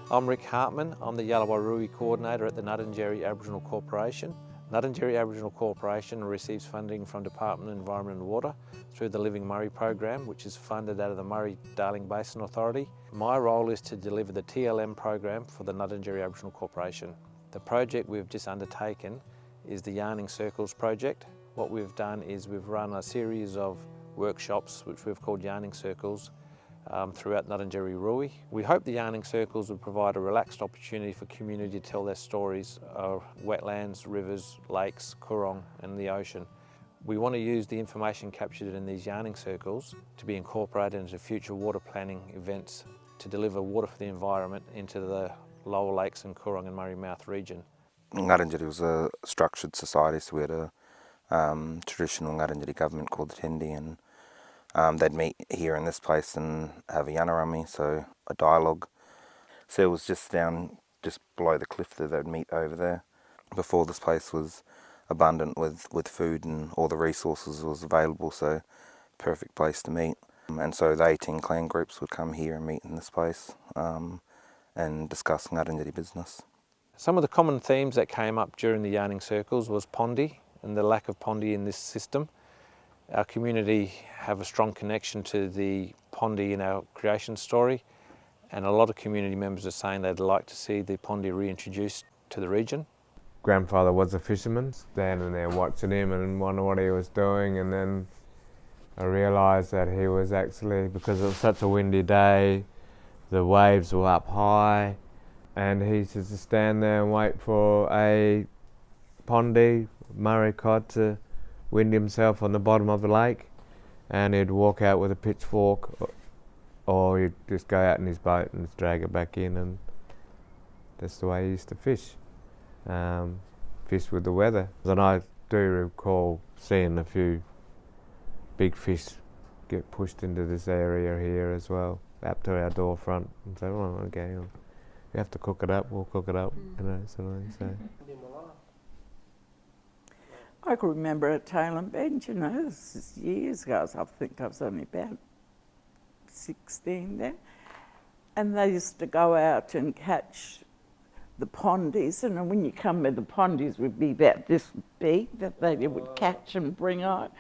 I'm Rick Hartman. I'm the Yalawarui Coordinator at the Ngarrindjeri Aboriginal Corporation. Ngarrindjeri Aboriginal Corporation receives funding from Department of Environment and Water through the Living Murray program, which is funded out of the Murray-Darling Basin Authority. My role is to deliver the TLM program for the Ngarrindjeri Aboriginal Corporation. The project we've just undertaken is the Yarning Circles project. What we've done is we've run a series of workshops, which we've called Yarning Circles, throughout Ngarrindjeri Rui. We hope the Yarning Circles would provide a relaxed opportunity for community to tell their stories of wetlands, rivers, lakes, kurong and the ocean. We want to use the information captured in these Yarning Circles to be incorporated into future water planning events to deliver water for the environment into the lower lakes and Kurong and Murray Mouth region. Ngarrindjeri was a structured society, so we had a traditional Ngarrindjeri government called the Tendi, and they'd meet here in this place and have a yanarami, so a dialogue. So it was just below the cliff that they'd meet over there. Before, this place was abundant with food and all the resources was available, so perfect place to meet. And so the 18 clan groups would come here and meet in this place and discuss Ngarrindjeri business. Some of the common themes that came up during the Yarning Circles was pondi and the lack of pondi in this system. Our community have a strong connection to the pondi in our creation story, and a lot of community members are saying they'd like to see the pondi reintroduced to the region. Grandfather was a fisherman, standing there watching him and wondering what he was doing, and then I realised that he was actually, because it was such a windy day, the waves were up high, and he used to stand there and wait for a pondi, Murray cod, to wind himself on the bottom of the lake, and he'd walk out with a pitchfork, or he'd just go out in his boat and drag it back in, and that's the way he used to fish. Fish with the weather. And I do recall seeing a few big fish get pushed into this area here as well, up to our door front, and say, "Oh, okay, we have to cook it up, we'll cook it up," you know, sort of so. I can remember at Tailem Bench, you know, this is years ago, I think I was only about 16 then, and they used to go out and catch the pondies, and when you come with the pondies would be about this big that they would catch and bring up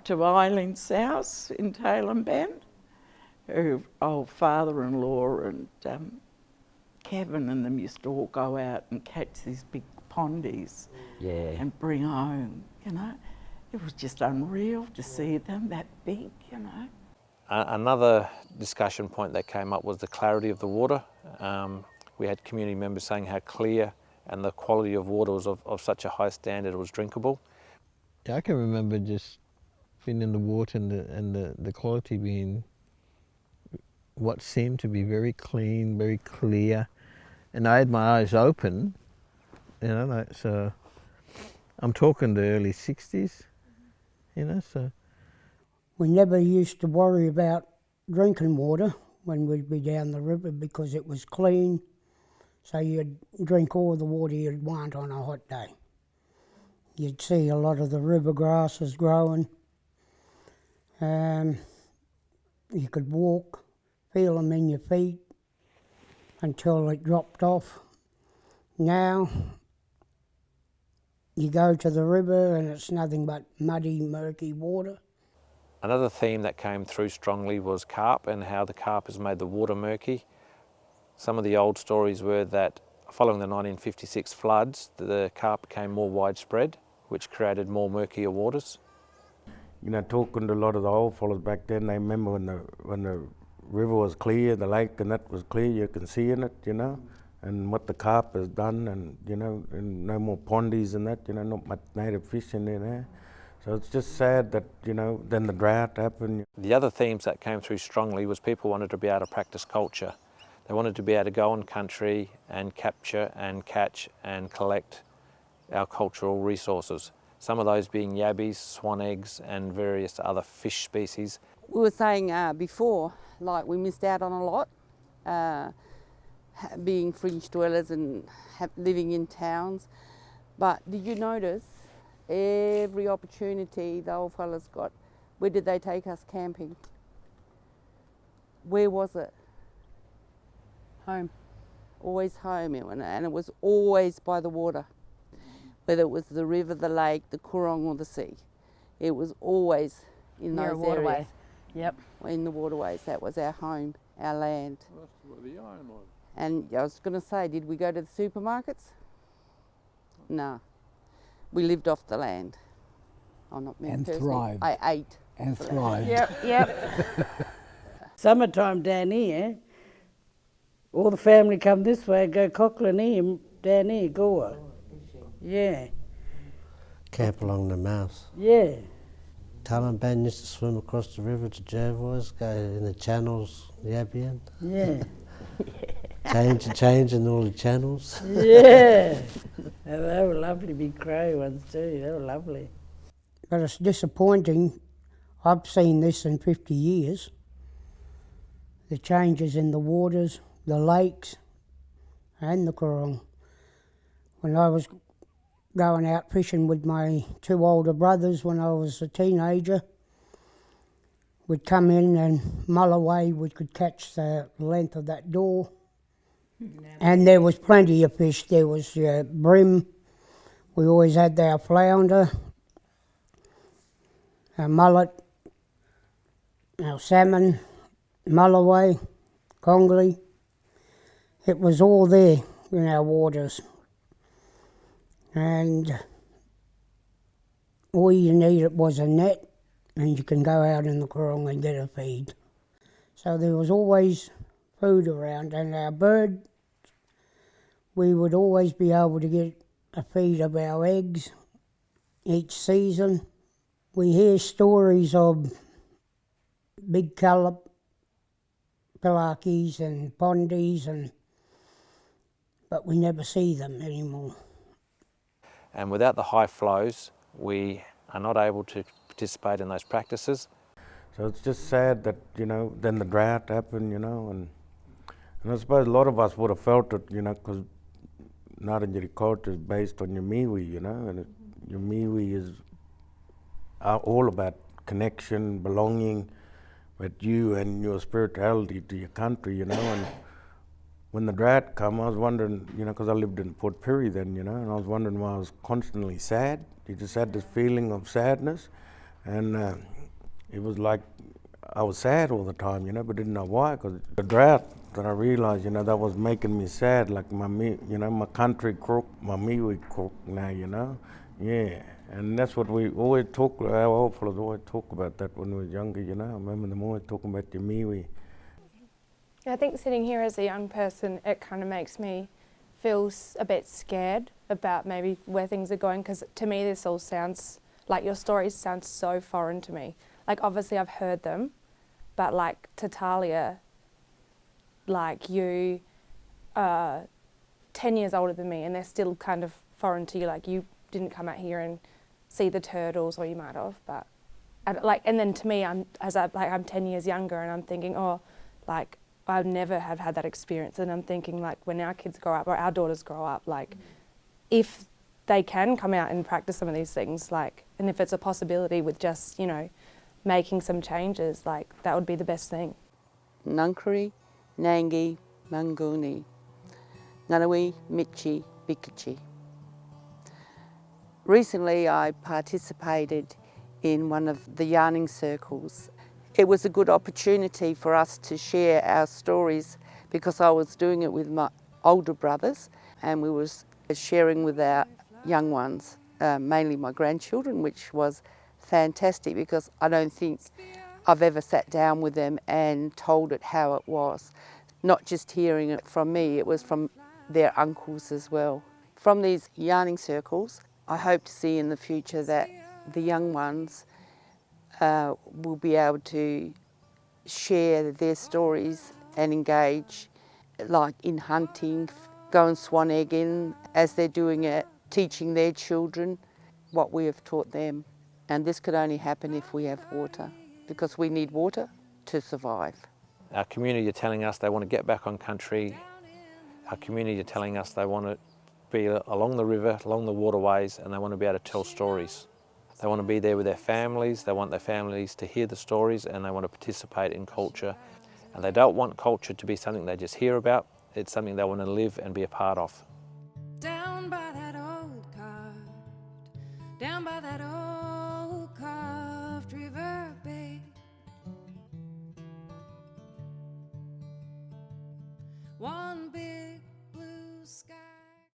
to Eileen's house in Tailem Bend. Her old father-in-law and Kevin and them used to all go out and catch these big pondies and bring home, you know. It was just unreal to see them that big, you know. Another discussion point that came up was the clarity of the water. We had community members saying how clear and the quality of water was of such a high standard it was drinkable. I can remember just being in the water and the quality being what seemed to be very clean, very clear, and I had my eyes open, you know, like, so I'm talking the early 60s, you know, so. We never used to worry about drinking water when we'd be down the river because it was clean, so you'd drink all the water you'd want on a hot day. You'd see a lot of the river grasses growing. You could walk, feel them in your feet until it dropped off. Now, you go to the river and it's nothing but muddy, murky water. Another theme that came through strongly was carp and how the carp has made the water murky. Some of the old stories were that following the 1956 floods, the carp became more widespread, which created more murkier waters. You know, talking to a lot of the old fellas back then, they remember when the river was clear, the lake and that was clear, you can see in it, you know, and what the carp has done, and, you know, and no more pondies and that, you know, not much native fish in there. So it's just sad that, you know, then the drought happened. The other themes that came through strongly was people wanted to be able to practice culture. They wanted to be able to go on country and capture and catch and collect our cultural resources. Some of those being yabbies, swan eggs and various other fish species. We were saying before, like we missed out on a lot, being fringe dwellers and living in towns. But did you notice every opportunity the old fellas got, where did they take us camping? Where was it? Home. always home, and it was always by the water, whether it was the river, the lake, the Coorong or the sea. It was always in Near a those waterway. areas. Yep. In the waterways. That was our home, our land. That's where the iron was. And I was going to say, did we go to the supermarkets? No. We lived off the land. Oh, not me And personally. thrived. I ate. And thrived. Yep. Summertime down here, all the family come this way, go Cochrane here, down here, Goolwa. Yeah, Camp along the mouth. yeah. Taliban used to swim across the river to Jervois, go in the channels, Yabian. Yeah, Change in all the channels. yeah. They were lovely big crow ones too, they were lovely. But it's disappointing. I've seen this in 50 years. The changes in the waters, the lakes and the Coorong. When I was going out fishing with my two older brothers when I was a teenager, we'd come in and mull away, we could catch the length of that door. And there was plenty of fish. There was bream, we always had our flounder, our mullet, our salmon, mulloway, conglee. It was all there in our waters. And all you needed was a net, and you can go out in the Coorong and get a feed. So there was always food around, and our bird, we would always be able to get a feed of our eggs each season. We hear stories of big cullop, pilakis and pondies, but we never see them anymore. And without the high flows, we are not able to participate in those practices. So it's just sad that, then the drought happened, and I suppose a lot of us would have felt it, because Ngarrindjeri culture is based on your miwi, and your miwi is all about connection, belonging, with you and your spirituality to your country, and when the drought came, I was wondering, because I lived in Port Pirie then, and I was wondering why I was constantly sad. You just had this feeling of sadness, and it was like I was sad all the time, but didn't know why, because the drought that I realized, that was making me sad, like my country crook, my miwi crook now, yeah. And that's what we always talk, our old fellas always talk about that when we were younger, I remember them always talking about your miwi. I think sitting here as a young person, it kind of makes me feel a bit scared about maybe where things are going, because to me this all sounds, like your stories sound so foreign to me. Like obviously I've heard them, but like to Talia, like you are 10 years older than me and they're still kind of foreign to you, like you didn't come out here and see the turtles, or you might have, but and then to me, I'm 10 years younger and I'm thinking, oh, like I never have had that experience, and I'm thinking like when our kids grow up or our daughters grow up, like if they can come out and practice some of these things, like, and if it's a possibility with just, making some changes, like that would be the best thing. Nunkari, Nangi, Manguni, Nganawi, Michi, Bikichi. Recently I participated in one of the yarning circles. It was a good opportunity for us to share our stories, because I was doing it with my older brothers and we was sharing with our young ones, mainly my grandchildren, which was fantastic because I don't think I've ever sat down with them and told it how it was. Not just hearing it from me, it was from their uncles as well. From these yarning circles, I hope to see in the future that the young ones will be able to share their stories and engage, like in hunting, go and swan egging as they're doing it, teaching their children what we have taught them. And this could only happen if we have water, because we need water to survive. Our community are telling us they want to get back on country. Our community are telling us they want to be along the river, along the waterways, and they want to be able to tell stories. They want to be there with their families, they want their families to hear the stories, and they want to participate in culture. And they don't want culture to be something they just hear about. it's something they want to live and be a part of. Down by that old carved, down by that old carved river bed, one big